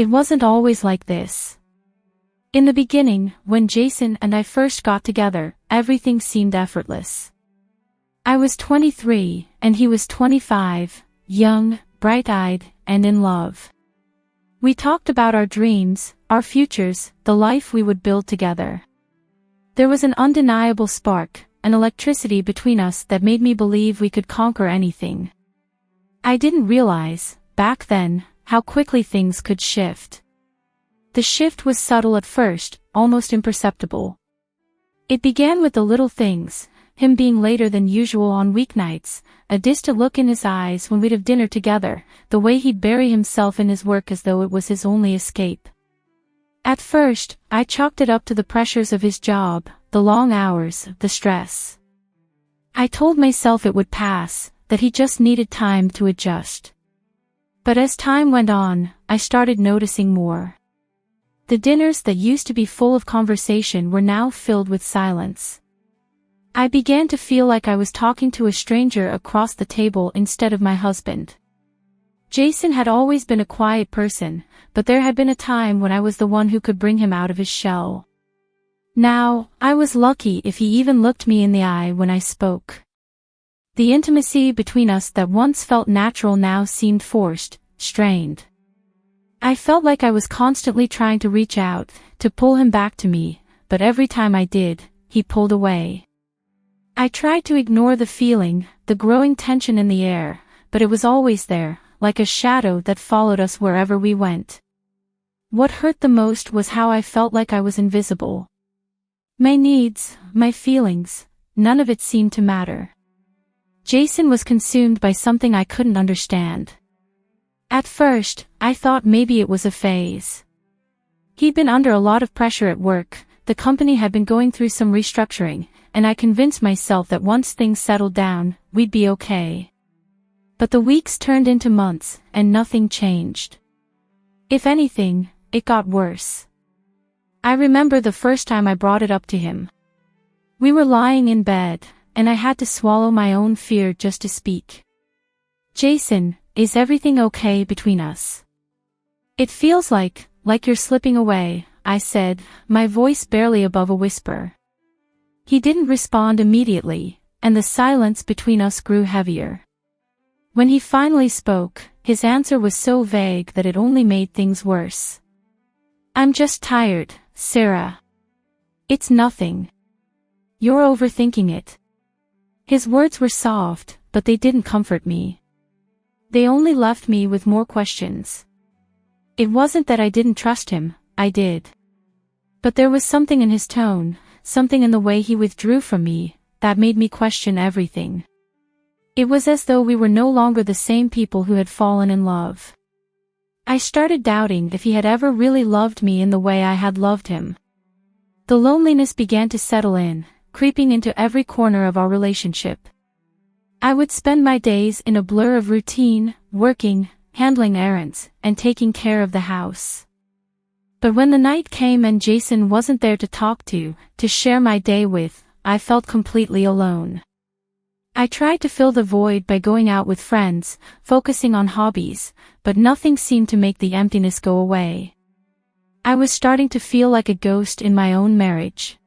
It wasn't always like this. In the beginning, when Jason and I first got together, everything seemed effortless. I was 23, and he was 25, young, bright-eyed, and in love. We talked about our dreams, our futures, the life we would build together. There was an undeniable spark, an electricity between us that made me believe we could conquer anything. I didn't realize, back then, how quickly things could shift. The shift was subtle at first, almost imperceptible. It began with the little things, him being later than usual on weeknights, a distant look in his eyes when we'd have dinner together, the way he'd bury himself in his work as though it was his only escape. At first, I chalked it up to the pressures of his job, the long hours, the stress. I told myself it would pass, that he just needed time to adjust. But as time went on, I started noticing more. The dinners that used to be full of conversation were now filled with silence. I began to feel like I was talking to a stranger across the table instead of my husband. Jason had always been a quiet person, but there had been a time when I was the one who could bring him out of his shell. Now, I was lucky if he even looked me in the eye when I spoke. The intimacy between us that once felt natural now seemed forced, strained. I felt like I was constantly trying to reach out, to pull him back to me, but every time I did, he pulled away. I tried to ignore the feeling, the growing tension in the air, but it was always there, like a shadow that followed us wherever we went. What hurt the most was how I felt like I was invisible. My needs, my feelings, none of it seemed to matter. Jason was consumed by something I couldn't understand. At first, I thought maybe it was a phase. He'd been under a lot of pressure at work, the company had been going through some restructuring, and I convinced myself that once things settled down, we'd be okay. But the weeks turned into months, and nothing changed. If anything, it got worse. I remember the first time I brought it up to him. We were lying in bed, and I had to swallow my own fear just to speak. "Jason, is everything okay between us? It feels like you're slipping away," I said, my voice barely above a whisper. He didn't respond immediately, and the silence between us grew heavier. When he finally spoke, his answer was so vague that it only made things worse. "I'm just tired, Sarah. It's nothing. You're overthinking it." His words were soft, but they didn't comfort me. They only left me with more questions. It wasn't that I didn't trust him, I did. But there was something in his tone, something in the way he withdrew from me, that made me question everything. It was as though we were no longer the same people who had fallen in love. I started doubting if he had ever really loved me in the way I had loved him. The loneliness began to settle in, creeping into every corner of our relationship. I would spend my days in a blur of routine, working, handling errands, and taking care of the house. But when the night came and Jason wasn't there to talk to share my day with, I felt completely alone. I tried to fill the void by going out with friends, focusing on hobbies, but nothing seemed to make the emptiness go away. I was starting to feel like a ghost in my own marriage.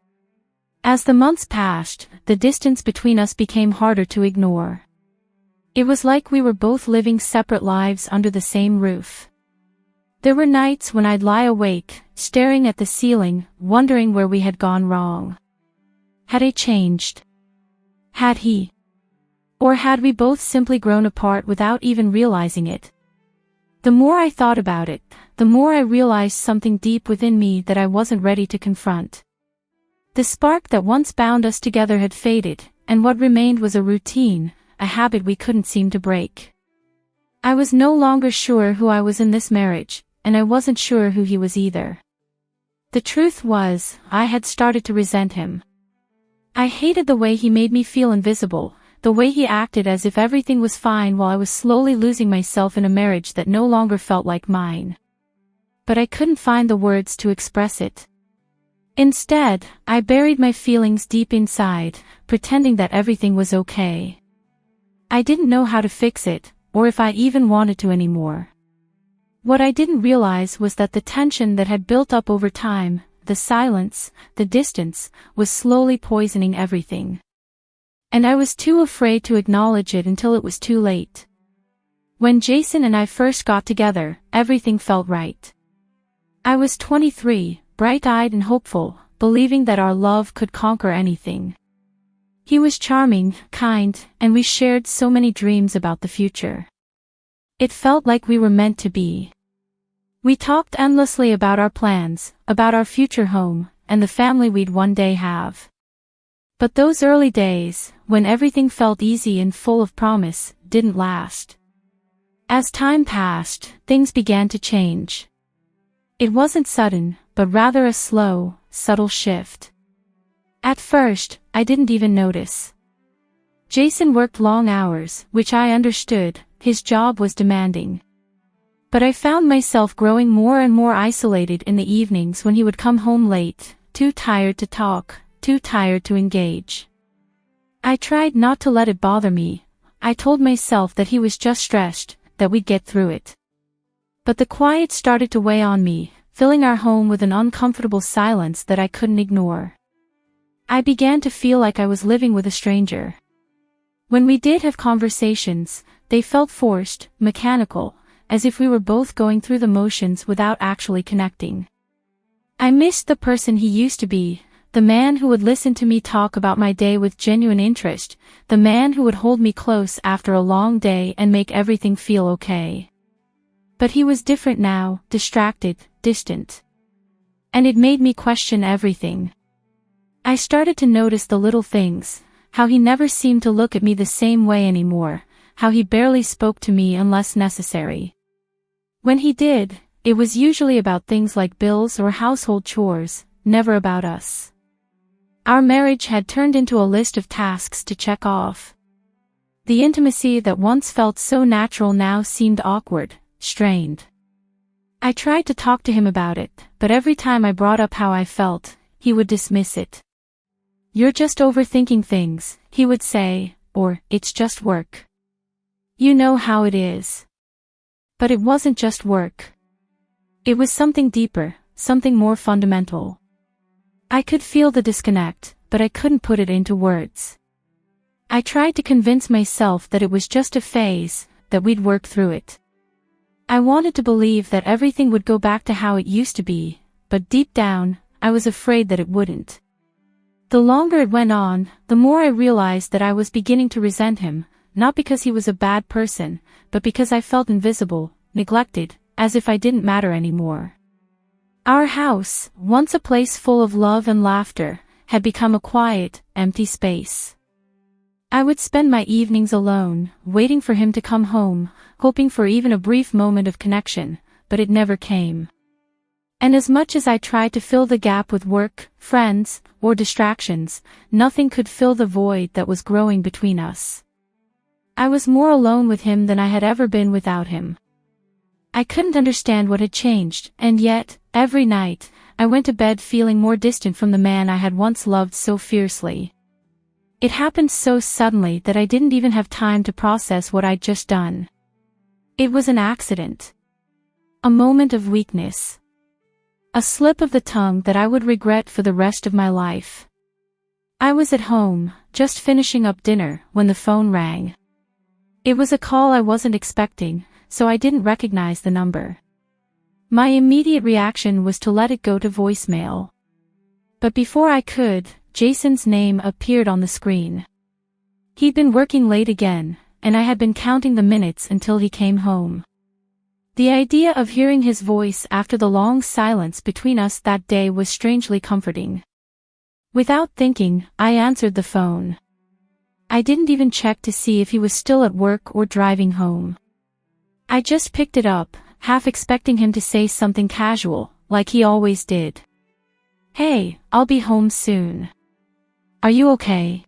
As the months passed, the distance between us became harder to ignore. It was like we were both living separate lives under the same roof. There were nights when I'd lie awake, staring at the ceiling, wondering where we had gone wrong. Had I changed? Had he? Or had we both simply grown apart without even realizing it? The more I thought about it, the more I realized something deep within me that I wasn't ready to confront. The spark that once bound us together had faded, and what remained was a routine, a habit we couldn't seem to break. I was no longer sure who I was in this marriage, and I wasn't sure who he was either. The truth was, I had started to resent him. I hated the way he made me feel invisible, the way he acted as if everything was fine while I was slowly losing myself in a marriage that no longer felt like mine. But I couldn't find the words to express it. Instead, I buried my feelings deep inside, pretending that everything was okay. I didn't know how to fix it, or if I even wanted to anymore. What I didn't realize was that the tension that had built up over time, the silence, the distance, was slowly poisoning everything. And I was too afraid to acknowledge it until it was too late. When Jason and I first got together, everything felt right. I was 23, bright-eyed and hopeful, believing that our love could conquer anything. He was charming, kind, and we shared so many dreams about the future. It felt like we were meant to be. We talked endlessly about our plans, about our future home, and the family we'd one day have. But those early days, when everything felt easy and full of promise, didn't last. As time passed, things began to change. It wasn't sudden, but rather a slow, subtle shift. At first, I didn't even notice. Jason worked long hours, which I understood. His job was demanding. But I found myself growing more and more isolated in the evenings when he would come home late, too tired to talk, too tired to engage. I tried not to let it bother me. I told myself that he was just stressed, that we'd get through it. But the quiet started to weigh on me, filling our home with an uncomfortable silence that I couldn't ignore. I began to feel like I was living with a stranger. When we did have conversations, they felt forced, mechanical, as if we were both going through the motions without actually connecting. I missed the person he used to be, the man who would listen to me talk about my day with genuine interest, the man who would hold me close after a long day and make everything feel okay. But he was different now, distracted, distant. And it made me question everything. I started to notice the little things, how he never seemed to look at me the same way anymore, how he barely spoke to me unless necessary. When he did, it was usually about things like bills or household chores, never about us. Our marriage had turned into a list of tasks to check off. The intimacy that once felt so natural now seemed awkward, strained. I tried to talk to him about it, but every time I brought up how I felt, he would dismiss it. "You're just overthinking things," he would say, or, "It's just work. You know how it is." But it wasn't just work. It was something deeper, something more fundamental. I could feel the disconnect, but I couldn't put it into words. I tried to convince myself that it was just a phase, that we'd work through it. I wanted to believe that everything would go back to how it used to be, but deep down, I was afraid that it wouldn't. The longer it went on, the more I realized that I was beginning to resent him, not because he was a bad person, but because I felt invisible, neglected, as if I didn't matter anymore. Our house, once a place full of love and laughter, had become a quiet, empty space. I would spend my evenings alone, waiting for him to come home, hoping for even a brief moment of connection, but it never came. And as much as I tried to fill the gap with work, friends, or distractions, nothing could fill the void that was growing between us. I was more alone with him than I had ever been without him. I couldn't understand what had changed, and yet, every night, I went to bed feeling more distant from the man I had once loved so fiercely. It happened so suddenly that I didn't even have time to process what I'd just done. It was an accident. A moment of weakness. A slip of the tongue that I would regret for the rest of my life. I was at home, just finishing up dinner, when the phone rang. It was a call I wasn't expecting, so I didn't recognize the number. My immediate reaction was to let it go to voicemail. But before I could, Jason's name appeared on the screen. He'd been working late again, and I had been counting the minutes until he came home. The idea of hearing his voice after the long silence between us that day was strangely comforting. Without thinking, I answered the phone. I didn't even check to see if he was still at work or driving home. I just picked it up, half expecting him to say something casual, like he always did. "Hey, I'll be home soon. Are you okay?"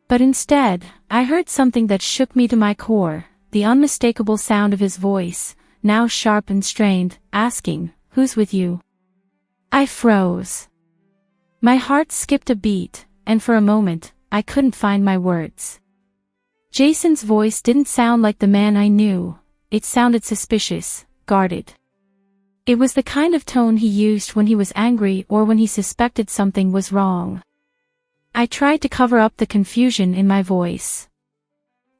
But instead, I heard something that shook me to my core, the unmistakable sound of his voice, now sharp and strained, asking, "Who's with you?" I froze. My heart skipped a beat, and for a moment, I couldn't find my words. Jason's voice didn't sound like the man I knew. It sounded suspicious, guarded. It was the kind of tone he used when he was angry or when he suspected something was wrong. I tried to cover up the confusion in my voice.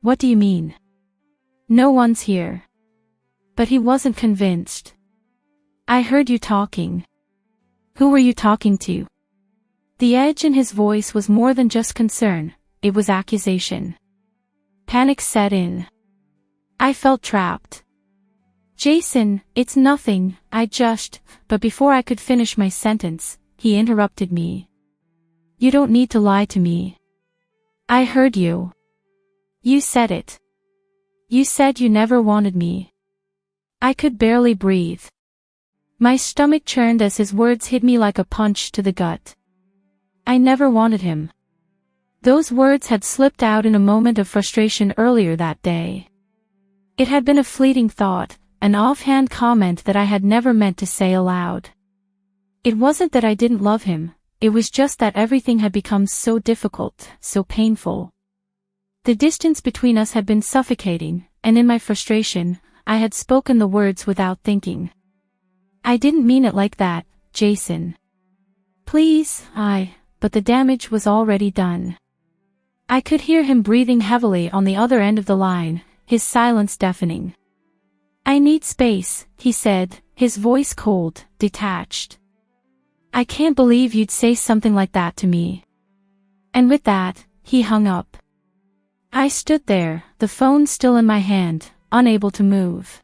"What do you mean?" "No one's here." But he wasn't convinced. "I heard you talking." "Who were you talking to?" The edge in his voice was more than just concern, it was accusation. Panic set in. I felt trapped. "Jason, it's nothing, but before I could finish my sentence, he interrupted me. "You don't need to lie to me. I heard you. You said it. You said you never wanted me." I could barely breathe. My stomach churned as his words hit me like a punch to the gut. I never wanted him. Those words had slipped out in a moment of frustration earlier that day. It had been a fleeting thought, an offhand comment that I had never meant to say aloud. It wasn't that I didn't love him, it was just that everything had become so difficult, so painful. The distance between us had been suffocating, and in my frustration, I had spoken the words without thinking. "I didn't mean it like that, Jason. Please, but the damage was already done." I could hear him breathing heavily on the other end of the line, his silence deafening. "I need space," he said, his voice cold, detached. "I can't believe you'd say something like that to me." And with that, he hung up. I stood there, the phone still in my hand, unable to move.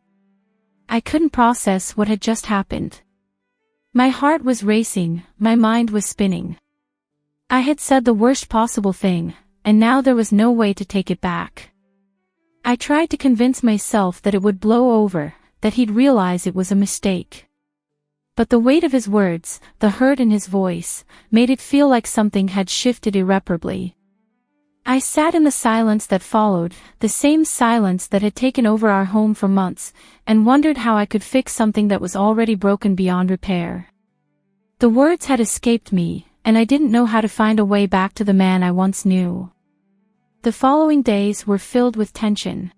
I couldn't process what had just happened. My heart was racing, my mind was spinning. I had said the worst possible thing, and now there was no way to take it back. I tried to convince myself that it would blow over, that he'd realize it was a mistake. But the weight of his words, the hurt in his voice, made it feel like something had shifted irreparably. I sat in the silence that followed, the same silence that had taken over our home for months, and wondered how I could fix something that was already broken beyond repair. The words had escaped me, and I didn't know how to find a way back to the man I once knew. The following days were filled with tension.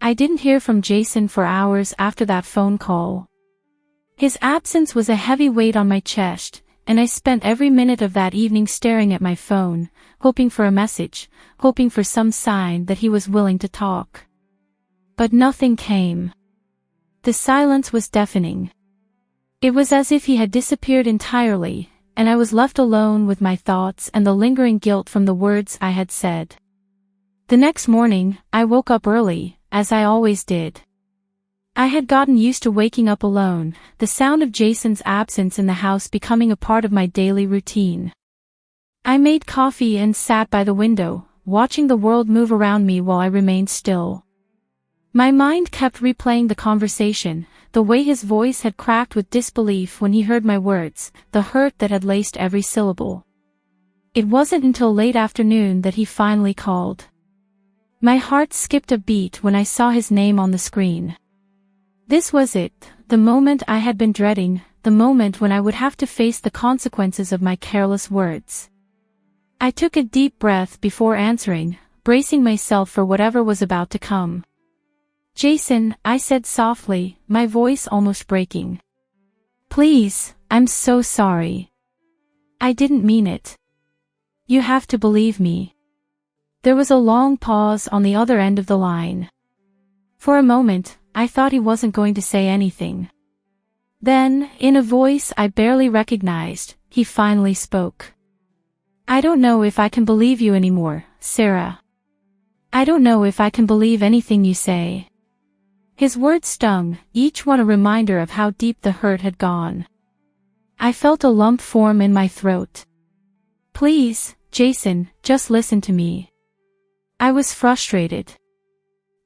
I didn't hear from Jason for hours after that phone call. His absence was a heavy weight on my chest, and I spent every minute of that evening staring at my phone, hoping for a message, hoping for some sign that he was willing to talk. But nothing came. The silence was deafening. It was as if he had disappeared entirely, and I was left alone with my thoughts and the lingering guilt from the words I had said. The next morning, I woke up early, as I always did. I had gotten used to waking up alone, the sound of Jason's absence in the house becoming a part of my daily routine. I made coffee and sat by the window, watching the world move around me while I remained still. My mind kept replaying the conversation, the way his voice had cracked with disbelief when he heard my words, the hurt that had laced every syllable. It wasn't until late afternoon that he finally called. My heart skipped a beat when I saw his name on the screen. This was it, the moment I had been dreading, the moment when I would have to face the consequences of my careless words. I took a deep breath before answering, bracing myself for whatever was about to come. "Jason," I said softly, my voice almost breaking. "Please, I'm so sorry. I didn't mean it. You have to believe me." There was a long pause on the other end of the line. For a moment, I thought he wasn't going to say anything. Then, in a voice I barely recognized, he finally spoke. "I don't know if I can believe you anymore, Sarah. I don't know if I can believe anything you say." His words stung, each one a reminder of how deep the hurt had gone. I felt a lump form in my throat. "Please, Jason, just listen to me." I was frustrated.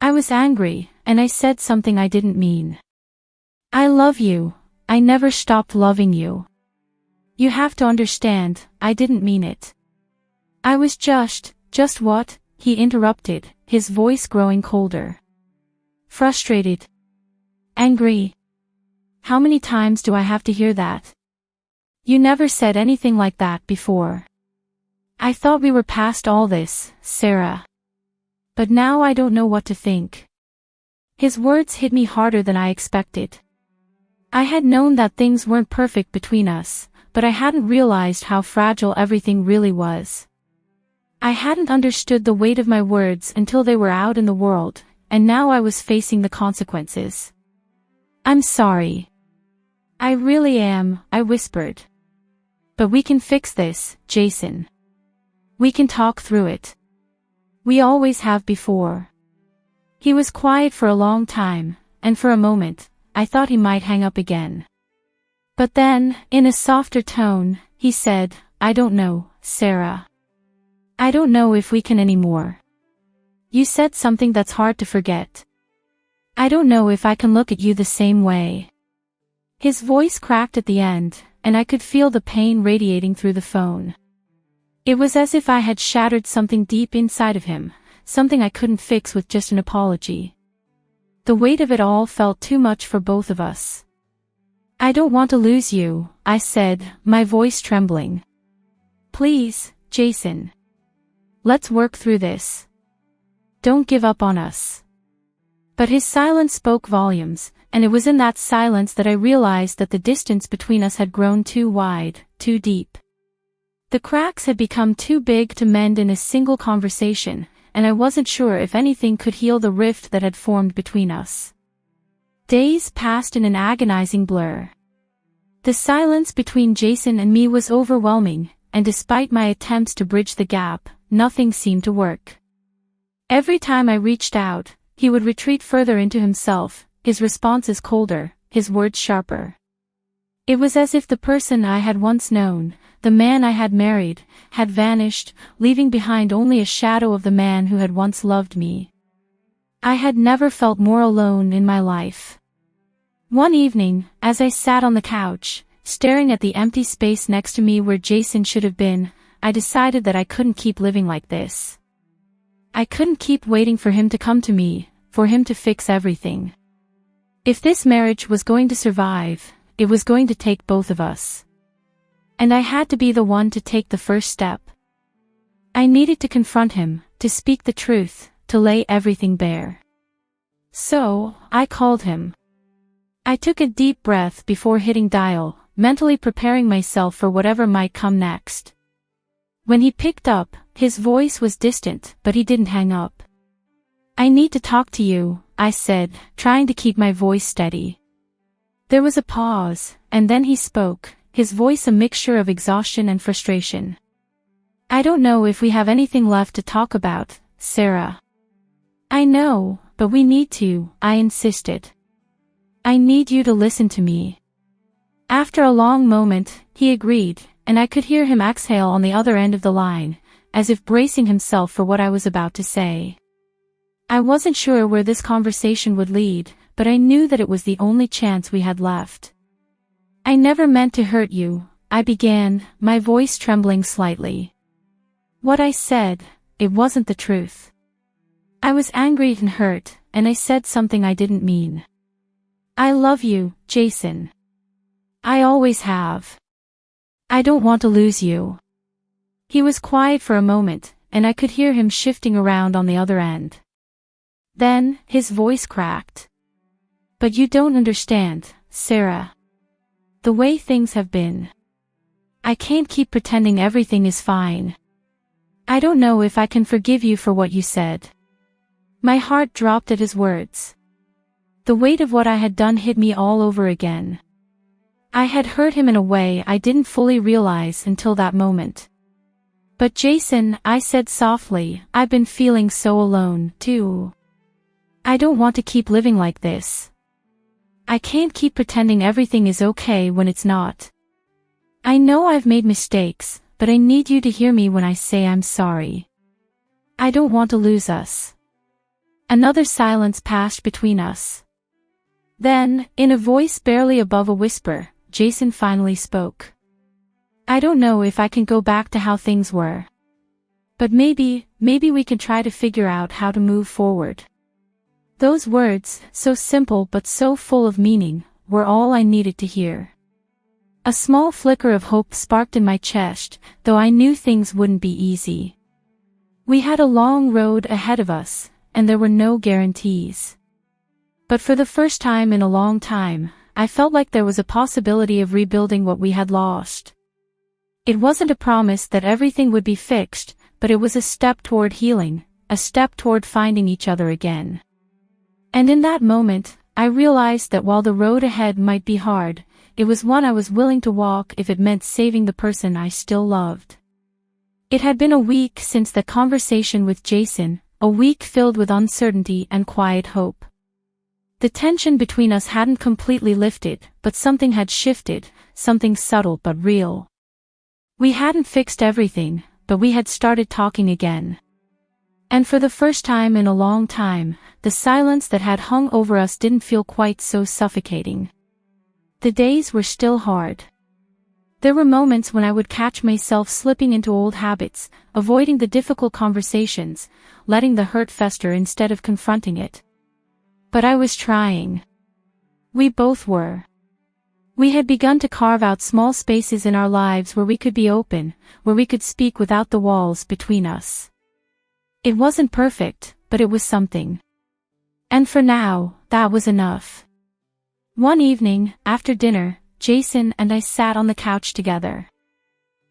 I was angry, and I said something I didn't mean. "I love you. I never stopped loving you. You have to understand, I didn't mean it." I was just what? He interrupted, his voice growing colder. "Frustrated. Angry. How many times do I have to hear that? You never said anything like that before. I thought we were past all this, Sarah. But now I don't know what to think." His words hit me harder than I expected. I had known that things weren't perfect between us, but I hadn't realized how fragile everything really was. I hadn't understood the weight of my words until they were out in the world, and now I was facing the consequences. "I'm sorry. I really am," I whispered. "But we can fix this, Jason. We can talk through it. We always have before." He was quiet for a long time, and for a moment, I thought he might hang up again. But then, in a softer tone, he said, "I don't know, Sarah. I don't know if we can anymore. You said something that's hard to forget. I don't know if I can look at you the same way." His voice cracked at the end, and I could feel the pain radiating through the phone. It was as if I had shattered something deep inside of him, something I couldn't fix with just an apology. The weight of it all felt too much for both of us. "I don't want to lose you," I said, my voice trembling. "Please, Jason. Let's work through this. Don't give up on us." But his silence spoke volumes, and it was in that silence that I realized that the distance between us had grown too wide, too deep. The cracks had become too big to mend in a single conversation, and I wasn't sure if anything could heal the rift that had formed between us. Days passed in an agonizing blur. The silence between Jason and me was overwhelming, and despite my attempts to bridge the gap, nothing seemed to work. Every time I reached out, he would retreat further into himself, his responses colder, his words sharper. It was as if the person I had once known, the man I had married, had vanished, leaving behind only a shadow of the man who had once loved me. I had never felt more alone in my life. One evening, as I sat on the couch, staring at the empty space next to me where Jason should have been, I decided that I couldn't keep living like this. I couldn't keep waiting for him to come to me, for him to fix everything. If this marriage was going to survive, it was going to take both of us. And I had to be the one to take the first step. I needed to confront him, to speak the truth, to lay everything bare. So, I called him. I took a deep breath before hitting dial, mentally preparing myself for whatever might come next. When he picked up, his voice was distant, but he didn't hang up. "I need to talk to you," I said, trying to keep my voice steady. There was a pause, and then he spoke, his voice a mixture of exhaustion and frustration. "I don't know if we have anything left to talk about, Sarah." "I know, but we need to," I insisted. "I need you to listen to me." After a long moment, he agreed, and I could hear him exhale on the other end of the line, as if bracing himself for what I was about to say. I wasn't sure where this conversation would lead, but I knew that it was the only chance we had left. "I never meant to hurt you," I began, my voice trembling slightly. What I said, it wasn't the truth. I was angry and hurt, and I said something I didn't mean. "I love you, Jason. I always have. I don't want to lose you." He was quiet for a moment, and I could hear him shifting around on the other end. Then, his voice cracked. "But you don't understand, Sarah. The way things have been. I can't keep pretending everything is fine. I don't know if I can forgive you for what you said." My heart dropped at his words. The weight of what I had done hit me all over again. I had hurt him in a way I didn't fully realize until that moment. "But Jason," I said softly, "I've been feeling so alone, too. I don't want to keep living like this. I can't keep pretending everything is okay when it's not. I know I've made mistakes, but I need you to hear me when I say I'm sorry. I don't want to lose us." Another silence passed between us. Then, in a voice barely above a whisper, Jason finally spoke. "I don't know if I can go back to how things were. But maybe we can try to figure out how to move forward." Those words, so simple but so full of meaning, were all I needed to hear. A small flicker of hope sparked in my chest, though I knew things wouldn't be easy. We had a long road ahead of us, and there were no guarantees. But for the first time in a long time, I felt like there was a possibility of rebuilding what we had lost. It wasn't a promise that everything would be fixed, but it was a step toward healing, a step toward finding each other again. And in that moment, I realized that while the road ahead might be hard, it was one I was willing to walk if it meant saving the person I still loved. It had been a week since that conversation with Jason, a week filled with uncertainty and quiet hope. The tension between us hadn't completely lifted, but something had shifted, something subtle but real. We hadn't fixed everything, but we had started talking again. And for the first time in a long time, the silence that had hung over us didn't feel quite so suffocating. The days were still hard. There were moments when I would catch myself slipping into old habits, avoiding the difficult conversations, letting the hurt fester instead of confronting it. But I was trying. We both were. We had begun to carve out small spaces in our lives where we could be open, where we could speak without the walls between us. It wasn't perfect, but it was something. And for now, that was enough. One evening, after dinner, Jason and I sat on the couch together.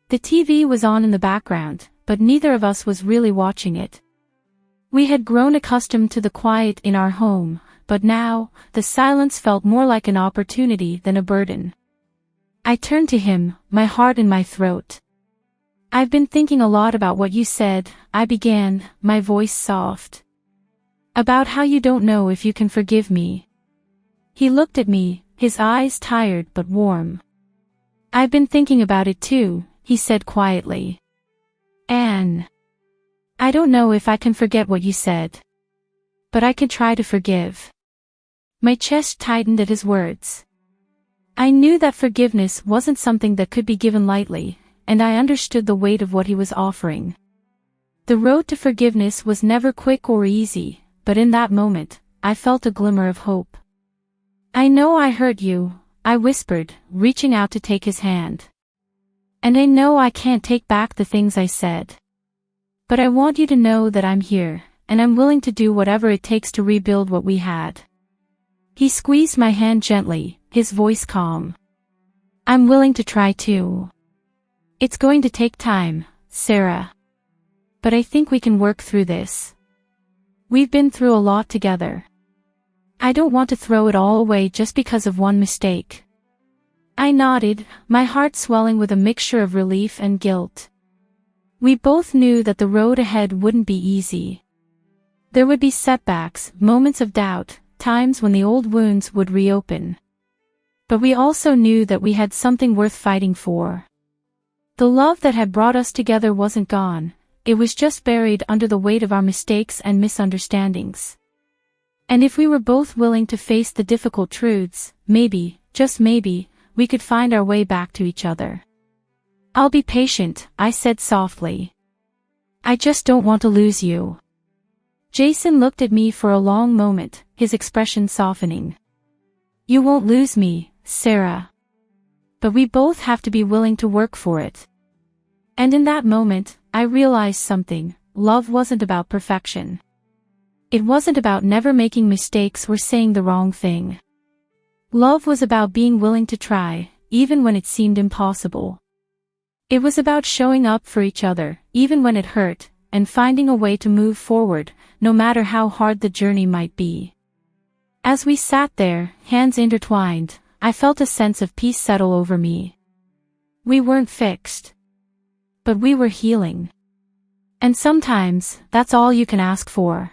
The TV was on in the background, but neither of us was really watching it. We had grown accustomed to the quiet in our home, but now, the silence felt more like an opportunity than a burden. I turned to him, my heart in my throat. "I've been thinking a lot about what you said," I began, my voice soft. "About how you don't know if you can forgive me." He looked at me, his eyes tired but warm. "I've been thinking about it too," he said quietly. "Anne, I don't know if I can forget what you said. But I can try to forgive." My chest tightened at his words. I knew that forgiveness wasn't something that could be given lightly, and I understood the weight of what he was offering. The road to forgiveness was never quick or easy, but in that moment, I felt a glimmer of hope. "I know I hurt you," I whispered, reaching out to take his hand. "And I know I can't take back the things I said. But I want you to know that I'm here, and I'm willing to do whatever it takes to rebuild what we had." He squeezed my hand gently, his voice calm. "I'm willing to try too. It's going to take time, Sarah. But I think we can work through this. We've been through a lot together. I don't want to throw it all away just because of one mistake." I nodded, my heart swelling with a mixture of relief and guilt. We both knew that the road ahead wouldn't be easy. There would be setbacks, moments of doubt, times when the old wounds would reopen. But we also knew that we had something worth fighting for. The love that had brought us together wasn't gone, it was just buried under the weight of our mistakes and misunderstandings. And if we were both willing to face the difficult truths, maybe, just maybe, we could find our way back to each other. "I'll be patient," I said softly. "I just don't want to lose you." Jason looked at me for a long moment, his expression softening. "You won't lose me, Sarah. But we both have to be willing to work for it." And in that moment, I realized something: love wasn't about perfection. It wasn't about never making mistakes or saying the wrong thing. Love was about being willing to try, even when it seemed impossible. It was about showing up for each other, even when it hurt, and finding a way to move forward, no matter how hard the journey might be. As we sat there, hands intertwined, I felt a sense of peace settle over me. We weren't fixed. But we were healing. And sometimes, that's all you can ask for.